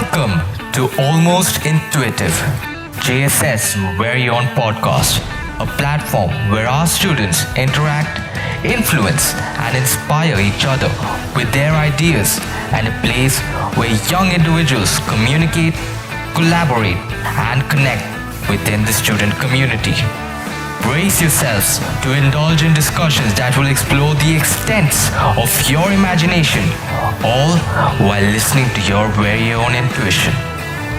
Welcome to Almost Intuitive, JSS Very Own Podcast, a platform where our students interact, influence, and inspire each other with their ideas, and a place where young individuals communicate, collaborate, and connect within the student community. Brace yourselves to indulge in discussions that will explore the extents of your imagination, all while listening to your very own intuition.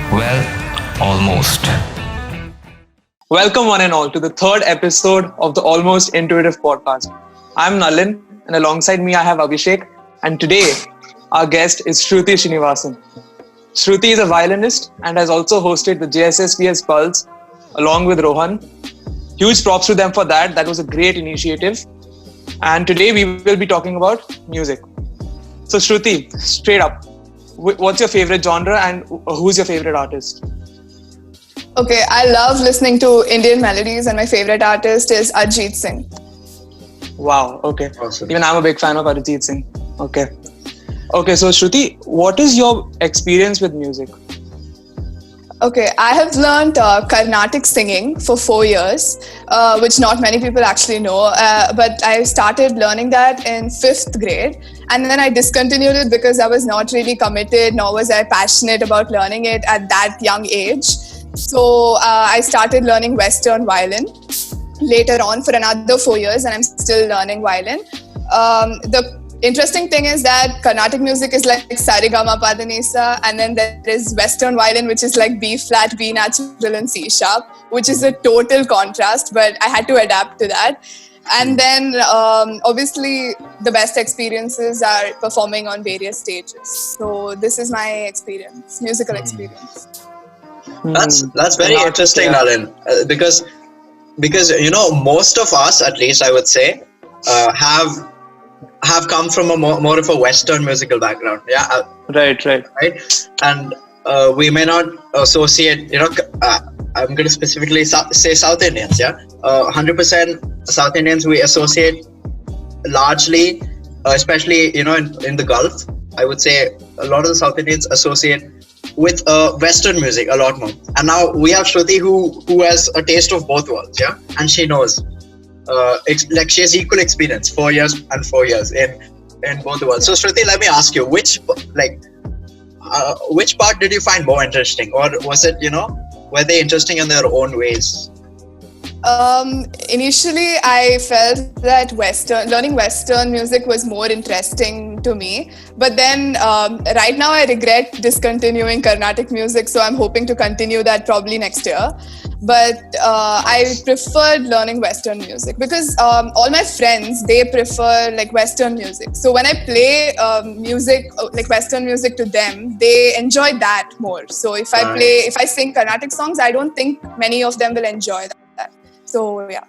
Well, almost. Welcome, one and all, to the third episode of the Almost Intuitive podcast. I'm Nalin, and alongside me, I have Abhishek. And today, our guest is Shruti Srinivasan. Shruti is a violinist and has also hosted the JSSPS Pulse along with Rohan. Huge props to them for that. That was a great initiative. And today, we will be talking about music. So, Shruti, straight up, what's your favorite genre and who's your favorite artist? Okay, I love listening to Indian melodies and my favorite artist is Arjit Singh. Wow, okay. Awesome. Even I'm a big fan of Arjit Singh. Okay. Okay, so Shruti, what is your experience with music? Okay, I have learned Carnatic singing for 4 years, which not many people actually know. But I started learning that in 5th grade. And then I discontinued it because I was not really committed, nor was I passionate about learning it at that young age. So I started learning Western violin later on for another 4 years, and I'm still learning violin. The interesting thing is that Carnatic music is like Sarigama Padanisa, and then there is Western violin, which is like B flat, B natural, and C sharp, which is a total contrast, but I had to adapt to that. And then obviously the best experiences are performing on various stages. So this is my experience, musical experience. That's very interesting, Nalin, because you know, most of us, at least I would say, have come from a more of a Western musical background. Yeah. Right. And we may not associate, you know, I'm going to specifically say South Indians. Yeah. 100% South Indians we associate largely, especially, you know, in the Gulf. I would say a lot of the South Indians associate with Western music a lot more. And now we have Shruti who has a taste of both worlds. Yeah. And she knows. Like she has equal experience, 4 years and 4 years in both the worlds. So Shruti, let me ask you, which part did you find more interesting, or was it, you know, were they interesting in their own ways? Initially, I felt that learning Western music was more interesting to me. But then right now I regret discontinuing Carnatic music. So I'm hoping to continue that probably next year. But I preferred learning Western music because all my friends, they prefer like Western music. So when I play music, like Western music to them, they enjoy that more. So if I sing Carnatic songs, I don't think many of them will enjoy that. So yeah.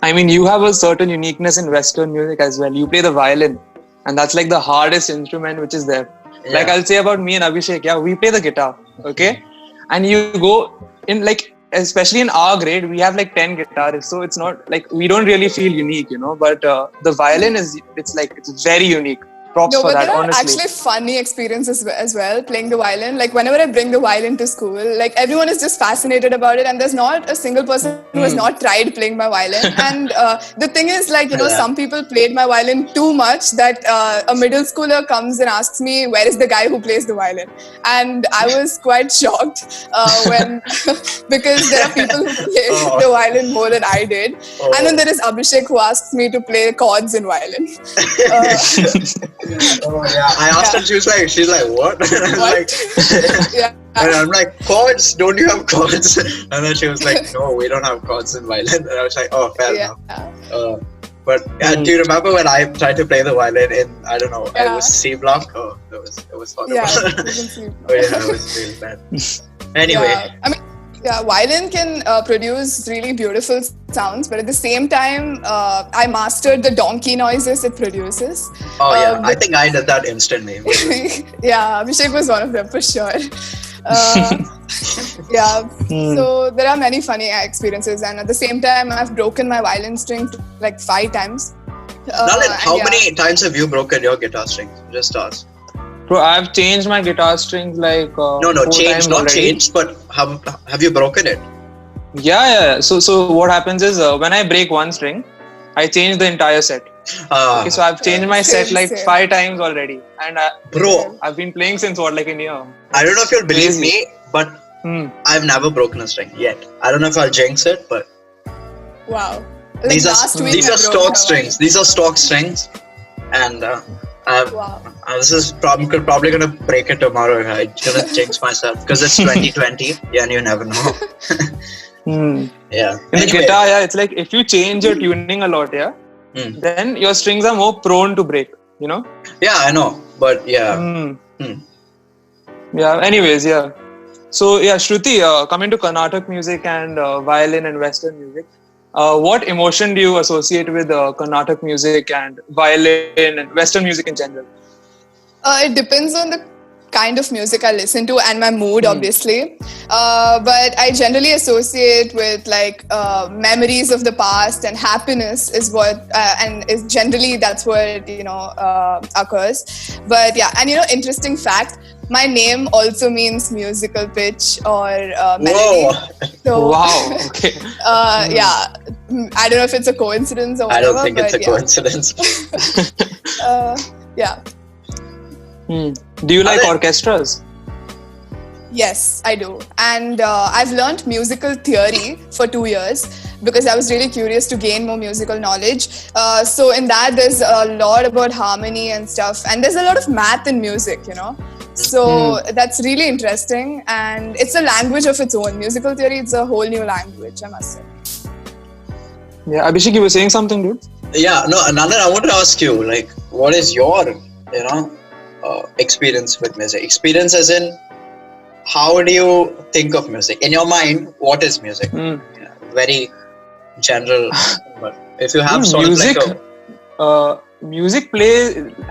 I mean, you have a certain uniqueness in Western music as well. You play the violin, and that's like the hardest instrument which is there. Yeah. Like I'll say about me and Abhishek, yeah, we play the guitar, okay? And you go in like, especially in our grade, we have like 10 guitarists. So it's not like, we don't really feel unique, you know, but the violin it's very unique. Props for that, there are honestly. Actually funny experiences as well playing the violin. Like whenever I bring the violin to school, like everyone is just fascinated about it, and there's not a single person who has not tried playing my violin. And the thing is, like, you know, some people played my violin too much that a middle schooler comes and asks me, where is the guy who plays the violin? And I was quite shocked when because there are people who play the violin more than I did. And then there is Abhishek who asks me to play chords in violin. Oh yeah, I asked her. She's like, what? And What? Yeah. And I'm like, chords? Don't you have chords? And then she was like, no, we don't have chords in violin. And I was like, oh, fair enough. But do you remember when I tried to play the violin in, I don't know, it was C block? Oh, it was horrible. Yeah, it was in C block. Oh yeah, it was really bad. Anyway. Yeah. I mean, yeah, violin can produce really beautiful sounds, but at the same time, I mastered the donkey noises it produces. Oh yeah, I think I did that instantly. Yeah, Abhishek was one of them for sure. Yeah, so there are many funny experiences, and at the same time, I've broken my violin string like 5 times. Nalin, how many times have you broken your guitar string? Just ask. Bro, I've changed my guitar strings like No, 4 times not already. changed, but have you broken it? Yeah. So what happens is when I break one string, I change the entire set. Okay, so I've changed my set like Same. 5 times already, and Bro, I've been playing since what, like a year. I don't know if you'll believe Crazy. me, but Hmm. I've never broken a string yet. I don't know if I'll jinx it, but Wow. Like these last are week these I are broke stock one. strings. These are stock strings, and Wow. this is probably gonna break it tomorrow. I'm gonna jinx myself because it's 2020, yeah, and you never know. Hmm. Yeah. In the Anyway, guitar, yeah, it's like if you change your tuning a lot, yeah, then your strings are more prone to break. You know. yeah, I know, but yeah. Yeah. Anyways, yeah. So yeah, Shruti, coming to Carnatic music and violin and Western music, what emotion do you associate with Carnatic music and violin and Western music in general? It depends on the kind of music I listen to and my mood, obviously. But I generally associate with like memories of the past, and happiness is what, and is generally that's what occurs. But yeah, and interesting fact. My name also means musical pitch or melody. Whoa. So, Wow. Okay. yeah, I don't know if it's a coincidence or I whatever. don't think it's a but coincidence. Yeah. Do you like Are they- orchestras? Yes, I do. And I've learned musical theory for 2 years because I was really curious to gain more musical knowledge. So in that, there's a lot about harmony and stuff. And there's a lot of math in music, So that's really interesting. And it's a language of its own. Musical theory, it's a whole new language, I must say. Yeah, Abhishek, you were saying something, dude? Yeah, no, Nalin, I want to ask you, like, what is your, experience with music? Experience as in, how do you think of music? In your mind, what is music? Yeah, very general, but if you have sort music, of like music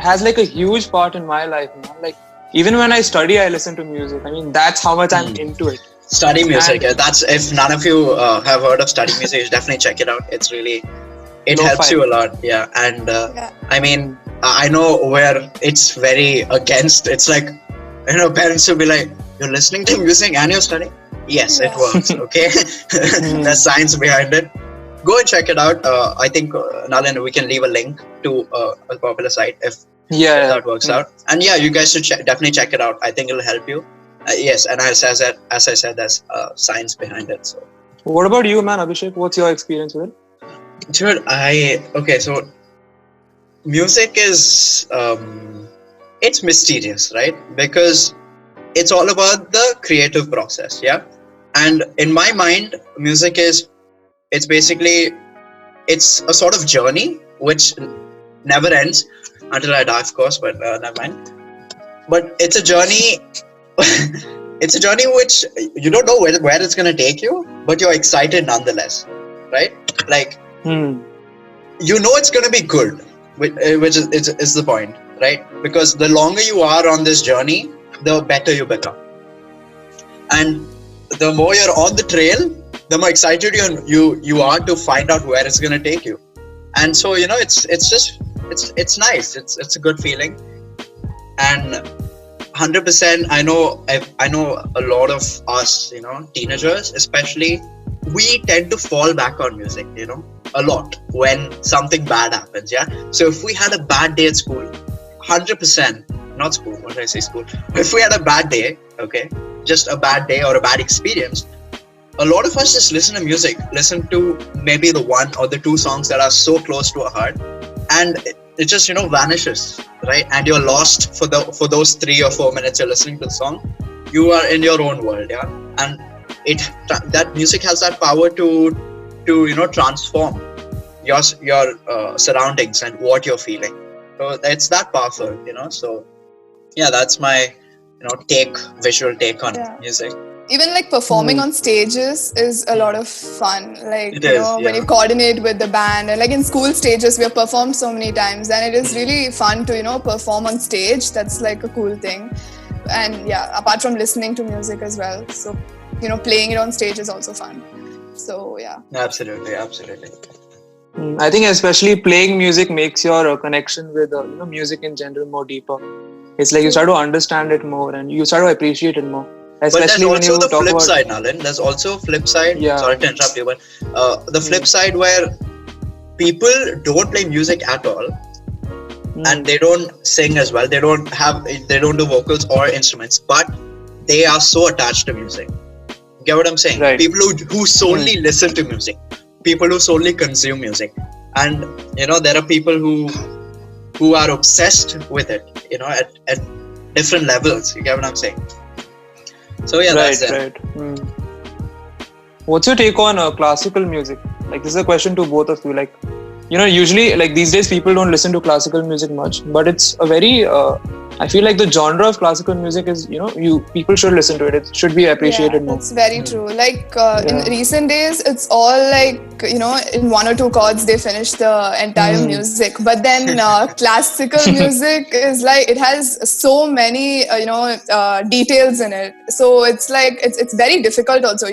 has like a huge part in my life. Like even when I study, I listen to music. I mean, that's how much I'm into it. study music, And- yeah, that's, if none of you have heard of study music, you should definitely check it out. It's really, it Lo-fi. helps you a lot, yeah. And Yeah. I mean, I know where it's very against. It's like, parents will be like, you're listening to music and you're studying? Yes, it works, okay? There's science behind it. Go and check it out. I think, Nalin, we can leave a link to a popular site if that works out. And yeah, you guys should definitely check it out. I think it'll help you. Yes, and as I said, there's science behind it. So, What about you, man, Abhishek? What's your experience with it? dude, so music is, it's mysterious, right? Because it's all about the creative process, yeah? And in my mind, music it's basically, it's a sort of journey which never ends until I die, of course, but never mind. But it's a journey, it's a journey which you don't know where it's going to take you, but you're excited nonetheless, right? Like, you know it's going to be good, which is the point, right? Because the longer you are on this journey, the better you become. And the more you're on the trail, the more excited you are to find out where it's going to take you. And so, it's nice. It's a good feeling. And 100%, I know a lot of us, teenagers especially, we tend to fall back on music, a lot when something bad happens, yeah? So if we had a bad day at school, 100%, not school, what did I say school? If we had a bad day, okay, just a bad day or a bad experience, a lot of us just listen to music, listen to maybe the one or the two songs that are so close to our heart, and it just, vanishes, right? And you're lost for those 3 or 4 minutes you're listening to the song. You are in your own world, yeah? And that music has that power to transform your surroundings and what you're feeling. So it's that powerful, so yeah, that's my visual take on music. Even like performing on stages is a lot of fun. Like, It is, when you coordinate with the band, and like in school stages, we have performed so many times, and it is really fun to, perform on stage. That's like a cool thing. And yeah, apart from listening to music as well. So, playing it on stage is also fun. So yeah. Absolutely. I think especially playing music makes your connection with music in general more deeper. It's like you start to understand it more and you start to appreciate it more. But there's Especially when also you the talk flip about side, Nalin. There's also a flip side. Yeah. Sorry to interrupt you, but the flip side where people don't play music at all, and they don't sing as well. They don't do vocals or instruments, but they are so attached to music. Get what I'm saying? Right. People who solely listen to music, people who solely consume music, and there are people who are obsessed with it. At different levels. You get what I'm saying? So yeah, that's it. Right. What's your take on classical music? Like, this is a question to both of you. Like, usually, like these days, people don't listen to classical music much, but it's a very I feel like the genre of classical music is, people should listen to it. It should be appreciated more. That's very true. Like in recent days, it's all like, in one or two chords, they finish the entire music. But then classical music is like, it has so many, details in it. So it's like, it's very difficult also,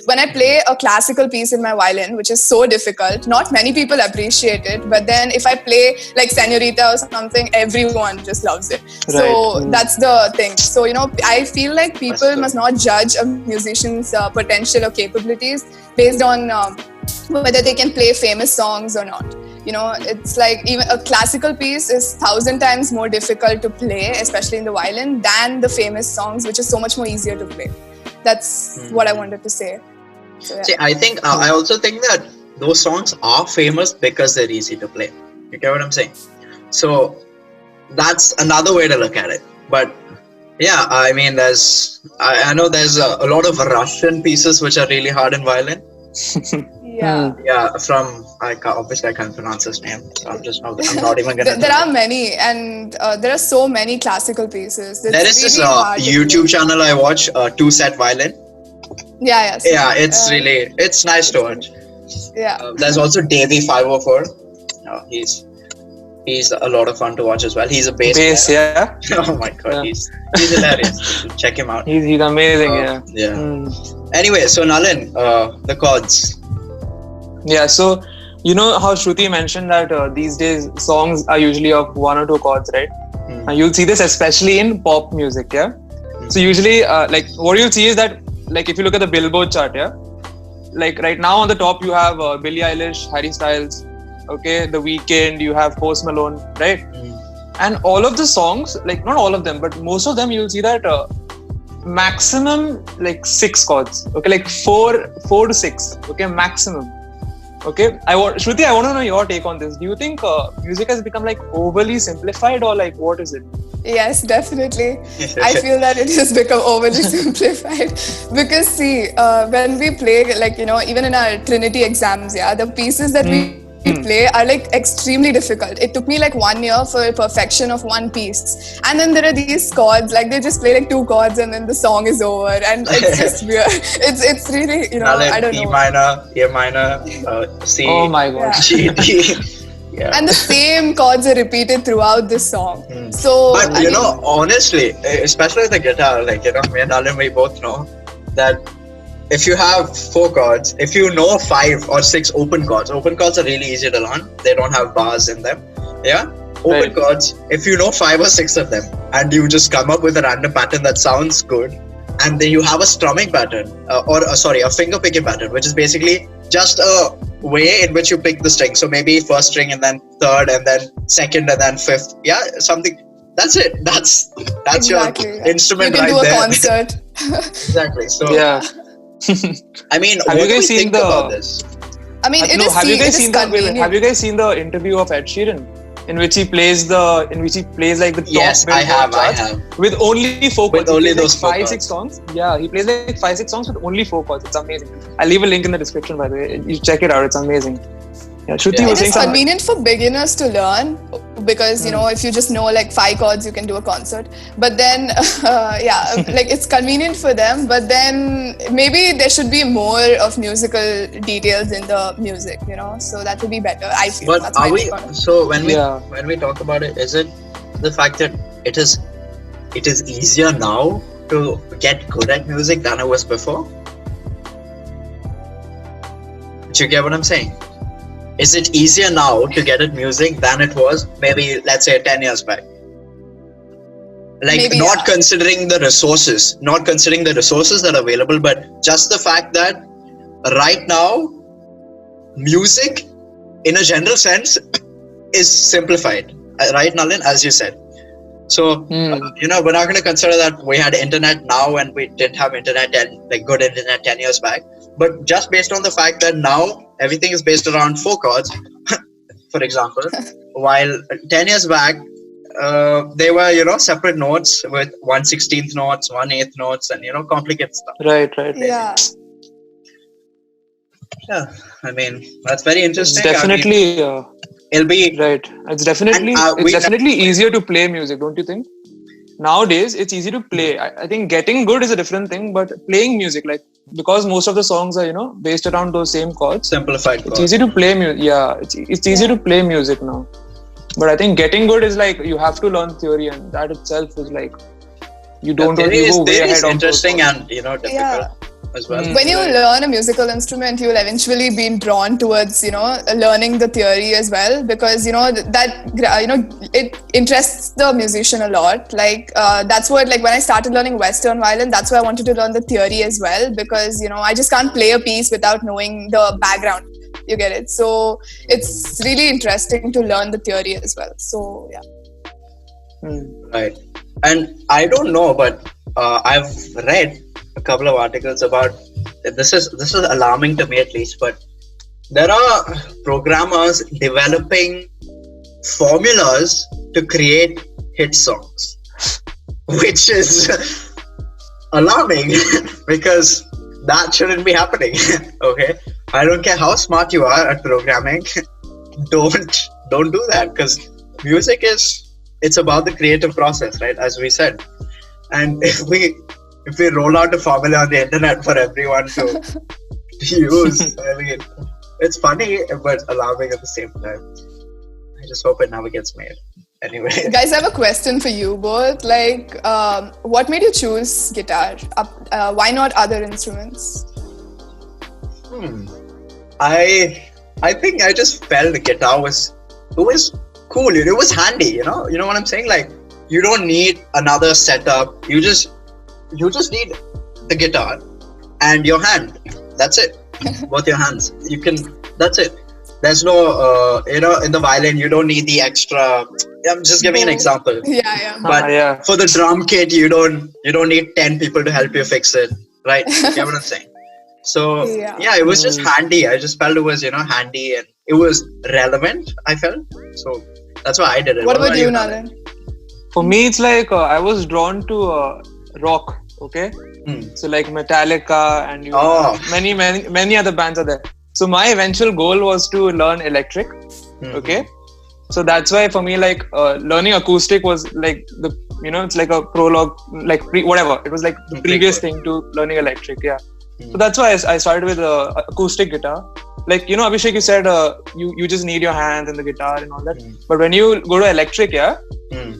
When I play a classical piece in my violin, which is so difficult, not many people appreciate it. But then if I play like Senorita or something, everyone just loves it. So that's the thing. So, I feel like people must not judge a musician's potential or capabilities based on whether they can play famous songs or not. It's like even a classical piece is 1,000 times more difficult to play, especially in the violin, than the famous songs, which is so much more easier to play. That's what I wanted to say. So, yeah. See, I also think that those songs are famous because they're easy to play. You get what I'm saying? So that's another way to look at it. But yeah, I mean, I know there's a lot of Russian pieces which are really hard in violin. Yeah, from obviously I can't pronounce his name, so I'm not even gonna. There are many, and there are so many classical pieces. There is this YouTube channel I watch, Two Set Violin. Yeah, it's nice to watch. Yeah. There's also Davey 504. He's a lot of fun to watch as well. He's a bass player. Yeah. Oh my god, he's hilarious. Check him out. He's amazing. Anyway, so Nalin, the chords. Yeah, so how Shruti mentioned that these days songs are usually of one or two chords, right? You'll see this especially in pop music, yeah. So usually, like what you'll see is that, like if you look at the Billboard chart, yeah, like right now on the top you have Billie Eilish, Harry Styles, okay, The Weeknd, you have Post Malone, right? And all of the songs, like not all of them, but most of them, you'll see that maximum like 6 chords, okay, like 4 to 6, okay, maximum. Okay, Shruti, I want to know your take on this. Do you think music has become like overly simplified, or like what is it? Yes, definitely. I feel that it has become overly simplified because see, when we play, like, even in our Trinity exams, the pieces that we play are like extremely difficult. It took me like 1 year for perfection of one piece, and then there are these chords, like they just play like 2 chords and then the song is over, and it's just weird. It's really, I don't know. E minor, A minor, C. Oh my god. G, D. Yeah. And the same chords are repeated throughout the song. So, but honestly, especially with the guitar, like me and Nalin, we both know that if you have 4 chords, if you know 5 or 6 open chords are really easy to learn. They don't have bars in them. Yeah, open chords. If you know 5 or 6 of them, and you just come up with a random pattern that sounds good, and then you have a strumming pattern, a finger picking pattern, which is basically just a way in which you pick the string. So maybe first string and then third and then second and then fifth. Yeah, something. That's it. That's exactly. Your instrument you can right do a there. concert. Exactly. So yeah. I mean, have what you do guys we seen think about this? I mean, have you guys seen the interview of Ed Sheeran, in which he plays like the top Yes, I charts have. with only 4 chords. With only those those 4 5, chords. 6 songs. Yeah, he plays like 5, 6 songs with only 4 chords. It's amazing. I'll leave a link in the description, by the way. You check it out. It's amazing. Yeah, Shruti was saying It's convenient for beginners to learn because if you just know like 5 chords, you can do a concert. But then, like it's convenient for them. But then maybe there should be more of musical details in the music, So that would be better. I feel. But that's my are we? take on it. So when we talk about it, is it the fact that it is easier now to get good at music than it was before? Do you get what I'm saying? Is it easier now to get at music than it was maybe, let's say, 10 years back? Like Maybe, not yeah. considering the resources, that are available, but just the fact that right now, music, in a general sense, is simplified. Right, Nalin, as you said. So, we're not going to consider that we had internet now and we didn't have internet good internet 10 years back. But just based on the fact that now everything is based around 4 chords, for example, while 10 years back, they were, separate notes with 1/16th notes, 1/8 notes, and, complicated stuff. Right. Yeah. Yeah, I mean, that's very It's interesting. definitely It'll be right. It's definitely easier to play music, don't you think? Nowadays, it's easy to play. I think getting good is a different thing, but playing music, like because most of the songs are based around those same chords. simplified. It's easy to play music. Yeah, it's easy to play music now. But I think getting good is like you have to learn theory, and that itself is like you don't Theory you go way is ahead of interesting those and difficult Yeah. as well. When you learn a musical instrument, you will eventually be drawn towards learning the theory as well, because it interests the musician a lot. Like that's what, like when I started learning Western violin, that's why I wanted to learn the theory as well, because I just can't play a piece without knowing the background. You get it? So it's really interesting to learn the theory as well. So yeah. Right. And I don't know, but I've read a couple of articles about this is alarming to me at least, but there are programmers developing formulas to create hit songs, which is alarming because that shouldn't be happening. Okay, I don't care how smart you are at programming, don't do that, because music it's about the creative process, right? As we said, and if we roll out a formula on the internet for everyone to use, I mean, it's funny but alarming at the same time. I just hope it never gets made. Anyway, Guys, I have a question for you both. Like, what made you choose guitar? Why not other instruments? I think I just felt the guitar was cool. It was handy. You know what I'm saying? Like, you don't need another setup. You just need the guitar and your hand. That's it. Both your hands. That's it. There's no, in the violin, you don't need the extra. I'm just giving an example. Yeah. But for the drum kit, you don't need 10 people to help you fix it, right? You get what I'm saying? So yeah, it was just handy. I just felt it was handy and it was relevant. I felt so. That's why I did it. What about you, Nalin? For me, it's like I was drawn to rock. Okay, so like Metallica and many other bands are there. So my eventual goal was to learn electric. Okay, so that's why for me, like learning acoustic was like it's like a prologue, like whatever. It was like the previous thing to learning electric. Yeah. So that's why I started with acoustic guitar. Like Abhishek, you said you just need your hands and the guitar and all that. But when you go to electric,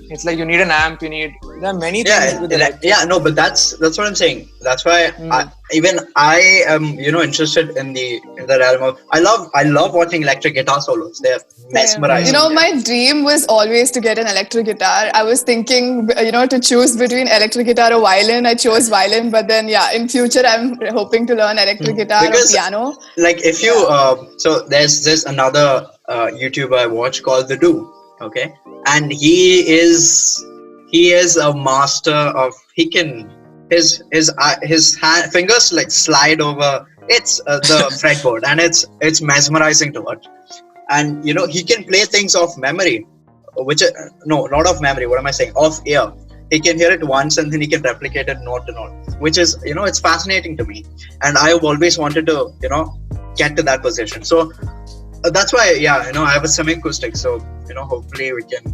it's like you need an amp. There are many things with electric. But that's what I'm saying. That's why I am interested in the realm of I love watching electric guitar solos. They're mesmerizing. My dream was always to get an electric guitar. I was thinking to choose between electric guitar or violin. I chose violin, but then in future I'm hoping to learn electric guitar or piano. Like if you so there's another YouTuber I watch called The Do. Okay, and he is a master of his fingers like slide over the fretboard, and it's mesmerizing to watch. And he can play things off memory, which not off memory. What am I saying? Off ear. He can hear it once and then he can replicate it note to note, which is it's fascinating to me. And I've always wanted to get to that position. So that's why I have a semi-acoustic. So hopefully we can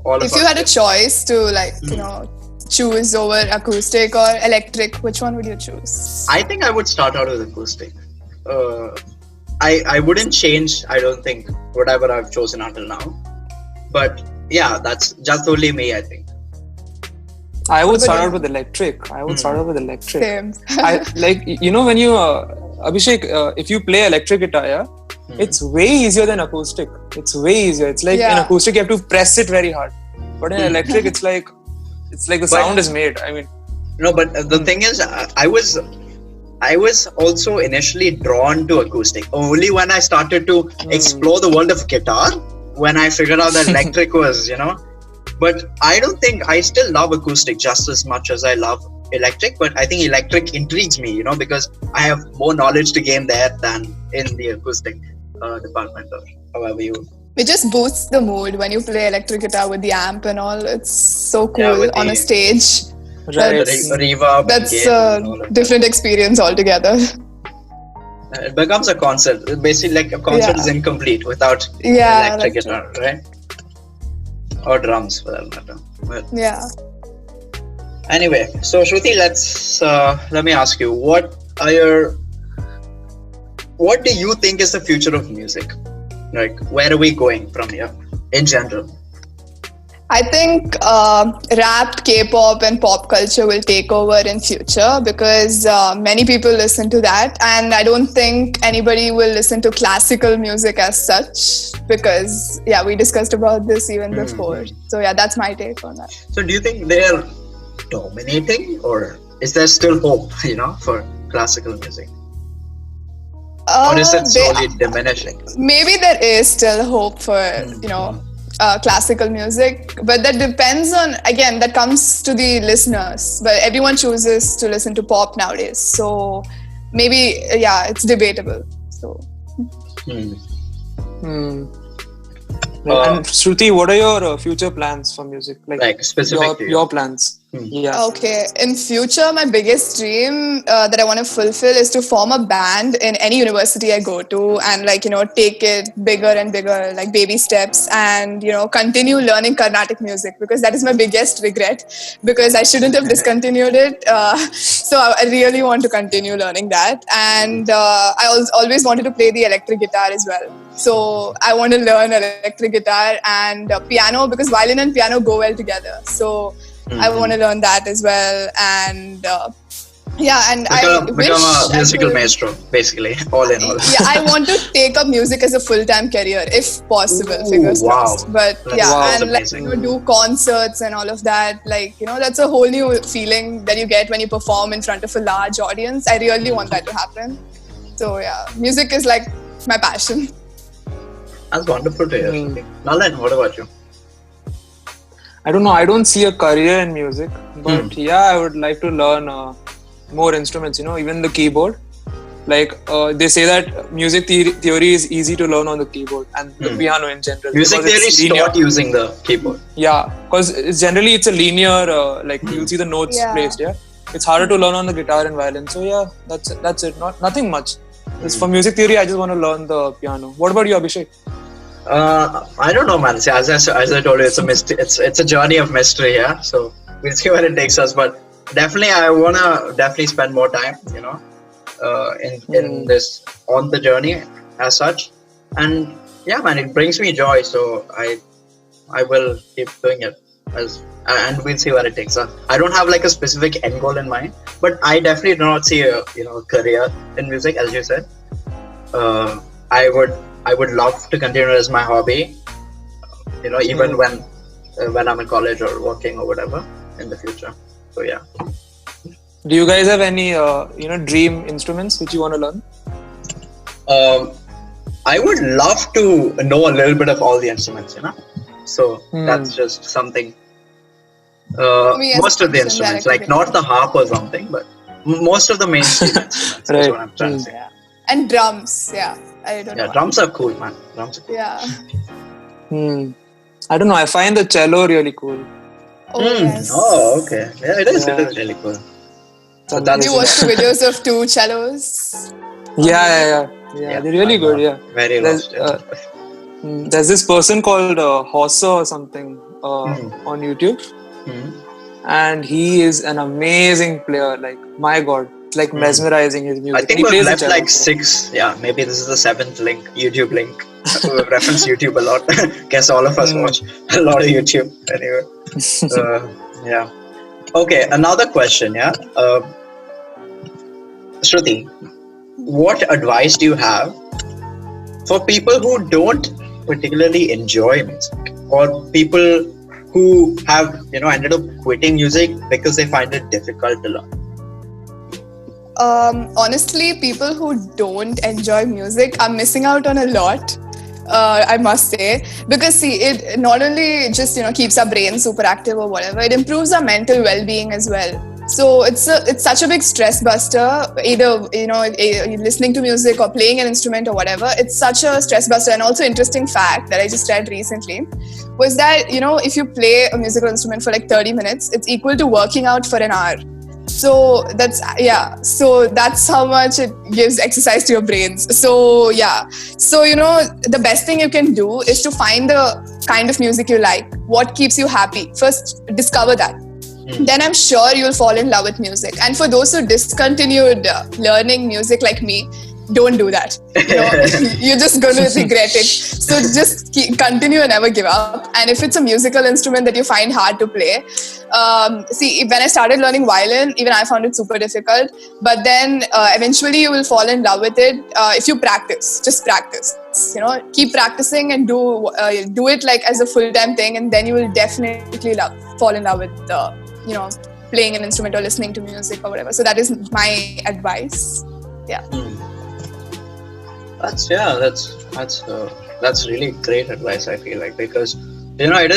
all. If you had a choice to choose over acoustic or electric, which one would you choose? I think I would start out with acoustic. I wouldn't change, I don't think, whatever I've chosen until now. But yeah, that's just only me, I think. I would start out with electric. Same. When you Abhishek, if you play electric guitar, it's way easier than acoustic. It's way easier. It's like in acoustic you have to press it very hard, but in electric it's like It's like the But- sound is made. I mean, No, but the thing is, I was also initially drawn to acoustic. Only when I started to explore the world of guitar, when I figured out that electric was, But I don't think I still love acoustic just as much as I love electric. But I think electric intrigues me, because I have more knowledge to gain there than in the acoustic department, or however you. It just boosts the mood when you play electric guitar with the amp and all. It's so cool with on a the- stage. right. Reverb. That's and gain and all a of different experience altogether. that. It becomes a concert. Basically, like a concert is incomplete without Yeah, electric that's guitar, right? Or drums, for that matter. But Yeah. anyway, so Shruti, let me ask you, what do you think is the future of music? Like, where are we going from here in general? I think rap, K-pop, and pop culture will take over in future because many people listen to that, and I don't think anybody will listen to classical music as such because we discussed about this even before. So that's my take on that. So do you think they're dominating, or is there still hope, for classical music? Or is it slowly diminishing? Maybe there is still hope for classical music, but that depends on, again, that comes to the listeners, but everyone chooses to listen to pop nowadays, so maybe it's debatable. So And Shruti, what are your future plans for music? Like specific to you? your plans. Yeah. Okay, in future, my biggest dream that I want to fulfill is to form a band in any university I go to, and take it bigger and bigger, like baby steps, and continue learning Carnatic music, because that is my biggest regret, because I shouldn't have discontinued it. So I really want to continue learning that, and I always wanted to play the electric guitar as well. So I want to learn electric guitar and piano, because violin and piano go well together. So I want to learn that as well, and become a musical maestro, basically, all in all. I want to take up music as a full-time career, if possible. Fingers crossed. But That's and amazing. do concerts and all of that. That's a whole new feeling that you get when you perform in front of a large audience. I really want that to happen. So music is like my passion. That's wonderful to hear. Nalin, what about you? I don't know. I don't see a career in music, but I would like to learn more instruments. Even the keyboard. They say that music theory is easy to learn on the keyboard, and the piano in general. Music theory is taught using the keyboard. Yeah, because it's a linear. You'll see the notes placed. Yeah, it's harder to learn on the guitar and violin. So that's it. Nothing much. For music theory, I just want to learn the piano. What about you, Abhishek? I don't know, man. See, as I told you, it's a mystery. It's a journey of mystery here. So we'll see where it takes us. But definitely, I wanna spend more time, in this, on the journey as such. And man, it brings me joy. So I will keep doing it and we'll see where it takes us. I don't have like a specific end goal in mind, but I definitely do not see a career in music, as you said. I would love to continue as my hobby, even when I'm in college or working or whatever in the future. So Do you guys have any dream instruments which you want to learn? I would love to know a little bit of all the instruments, So that's just something. Most of the instruments, like not the harp or something, but most of the mainstream instruments is what I'm trying to say. And drums, I don't know. Drums are cool, man. Drums are cool. I don't know. I find the cello really cool. Oh, yes. Oh, okay. Yeah, it is. It is really cool. So Have you watched the videos of two cellos? Yeah. They're really good. Yeah. Very lost. There's this person called Hossa or something on YouTube, and he is an amazing player. Like, my God, it's like mesmerizing, his music. I think we've left like 6. Yeah, maybe this is the 7th link, YouTube link. We've referenced YouTube a lot. Guess all of us watch a lot of YouTube. Anyway, Okay, another question. Shruti, what advice do you have for people who don't particularly enjoy music, or people who have ended up quitting music because they find it difficult to learn? Honestly, people who don't enjoy music are missing out on a lot. I must say, because see, it not only just keeps our brain super active or whatever, it improves our mental well-being as well. So it's such a big stress buster. Either listening to music or playing an instrument or whatever. It's such a stress buster. And also, interesting fact that I just read recently was that if you play a musical instrument for like 30 minutes, it's equal to working out for an hour. So that's how much it gives exercise to your brains. So the best thing you can do is to find the kind of music you like, what keeps you happy. First discover that. Then I'm sure you'll fall in love with music. And for those who discontinued learning music like me, don't do that. You're just going to regret it. So just continue and never give up. And if it's a musical instrument that you find hard to play, when I started learning violin, even I found it super difficult. But then eventually you will fall in love with it if you practice. Just practice. Keep practicing and do it like as a full-time thing, and then you will definitely fall in love with playing an instrument or listening to music or whatever. So that is my advice. Yeah. That's really great advice, I feel like, because it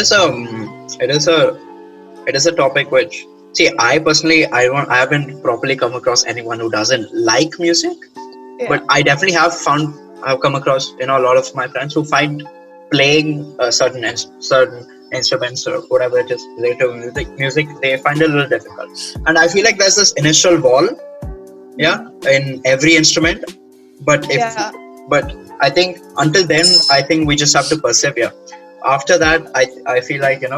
is a topic which, see, I personally I haven't properly come across anyone who doesn't like music, but I definitely have come across a lot of my friends who find playing certain instruments or whatever it is related to music, they find it a little difficult. And I feel like there's this initial wall, in every instrument. But I think until then, I think we just have to persevere. After that, I feel like it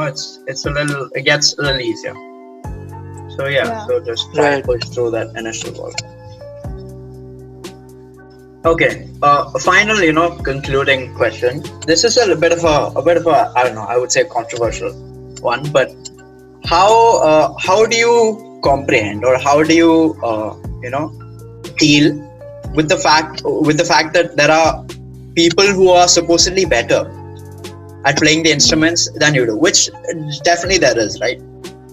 gets a little easier. So so just try and push through that initial wall. Okay, final concluding question. This is a bit of a I don't know, I would say controversial one, but how do you comprehend, or how do you deal with the fact that there are people who are supposedly better at playing the instruments than you do, which definitely there is, right?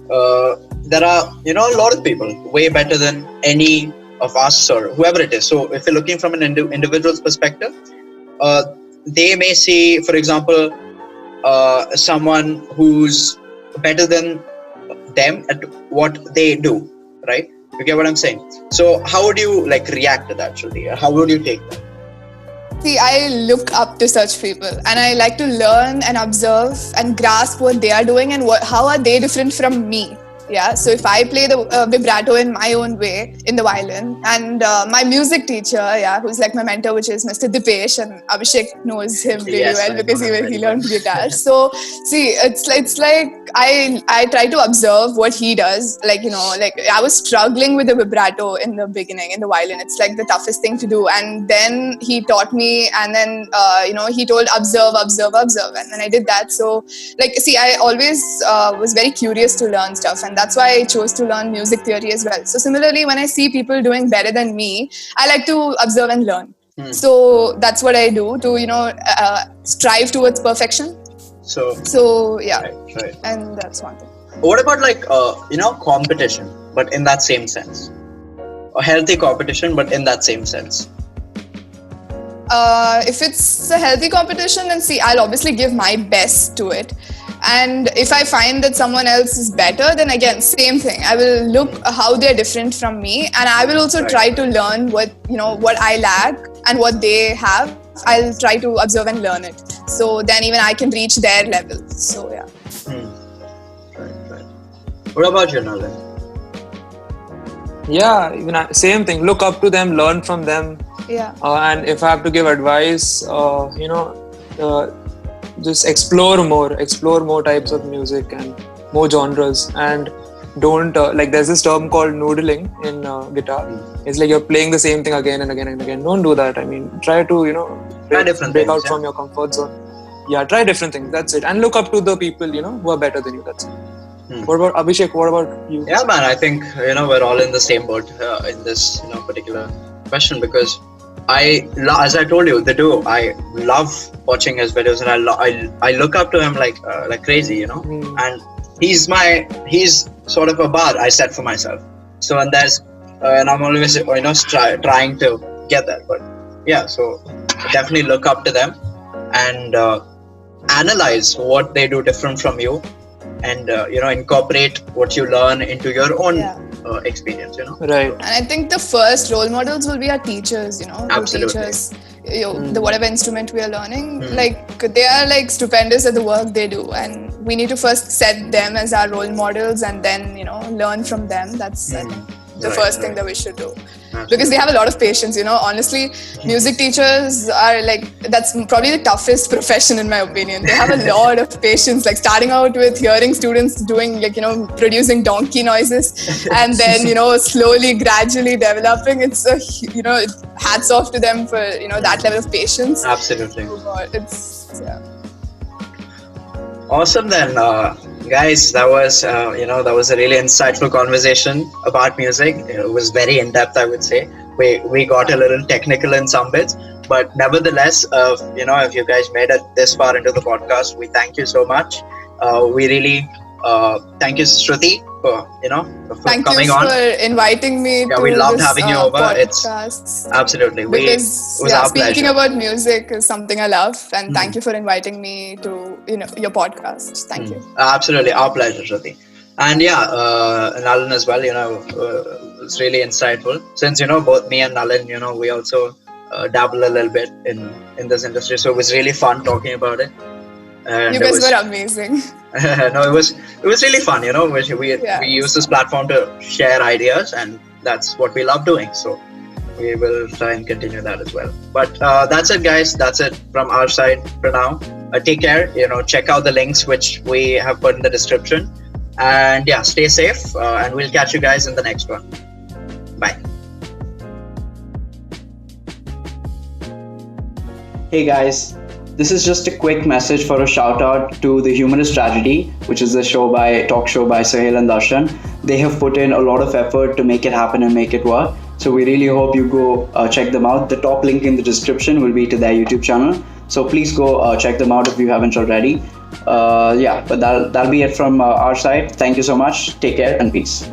There are a lot of people way better than any of us or whoever it is. So if you're looking from an individual's perspective, they may see, for example, someone who's better than them at what they do, right? You get what I'm saying? So how would you react to that, Shruti? How would you take that? See, I look up to such people, and I like to learn and observe and grasp what they are doing and how are they different from me. Yeah, so if I play the vibrato in my own way in the violin, and my music teacher, who's like my mentor, which is Mr. Dipesh, and Abhishek knows him really well because he learned guitar. So see, it's like I try to observe what he does. I was struggling with the vibrato in the beginning in the violin. It's like the toughest thing to do, and then he taught me, and then he told observe, and then I did that. So I always was very curious to learn stuff, and that's why I chose to learn music theory as well. So similarly, when I see people doing better than me, I like to observe and learn. So that's what I do to strive towards perfection. So yeah, right. And that's one thing. What about competition, but in that same sense, a healthy competition, but in that same sense? If it's a healthy competition, then I'll obviously give my best to it. And if I find that someone else is better, then again, same thing. I will look how they're different from me, and I will also try to learn what I lack and what they have. I'll try to observe and learn it. So then even I can reach their level. So yeah. Right. What about you, Nalin? Yeah, even same thing. Look up to them, learn from them. Yeah. And if I have to give advice, just explore more types of music and more genres, and don't there's this term called noodling in guitar. It's like you're playing the same thing again and again and again. Don't do that. I mean, try to break out from your comfort zone. Yeah, try different things. That's it. And look up to the people who are better than you. That's it. What about Abhishek? What about you? Yeah, man, I think we're all in the same boat in this particular question, because as I told you, the duo, I love watching his videos, and I look up to him like crazy, you know. And he's sort of a bar I set for myself. So and I'm always trying to get there. But yeah, so definitely look up to them and analyze what they do different from you, and incorporate what you learn into your own experience, you know. Right. And I think the first role models will be our teachers, you know, Absolutely. who teach us the whatever instrument we are learning. Like they are like stupendous at the work they do, and we need to first set them as our role models and then learn from them. That's I think, the first thing that we should do. Because they have a lot of patience, honestly. Music teachers are that's probably the toughest profession in my opinion. They have a lot of patience, like starting out with hearing students doing producing donkey noises, and then slowly gradually developing. It's hats off to them for that level of patience. Absolutely. Oh God, it's Awesome then, guys. That was that was a really insightful conversation about music. It was very in depth, I would say. We got a little technical in some bits, but nevertheless, if you guys made it this far into the podcast, we thank you so much. We really thank you, Shruti, for thank coming you on. for inviting me. Yeah, to we loved this, having you over. Podcast. It's absolutely Because it was our speaking pleasure. about music is something I love, and thank you for inviting me to your podcast. Thank you. Absolutely, our pleasure, Shruti. And Nalin as well. It's really insightful. Since both me and Nalin, we also dabble a little bit in this industry, so it was really fun talking about it. And You guys were amazing. no, it was really fun. We use this platform to share ideas, and that's what we love doing. So we will try and continue that as well. But that's it, guys. That's it from our side for now. Take care. Check out the links which we have put in the description, and stay safe. And we'll catch you guys in the next one. Bye. Hey guys, this is just a quick message for a shout out to The Humorous Tragedy, which is a talk show by Sahil and Darshan. They have put in a lot of effort to make it happen and make it work. So we really hope you go check them out. The top link in the description will be to their YouTube channel. So please go check them out if you haven't already. But that'll be it from our side. Thank you so much. Take care and peace.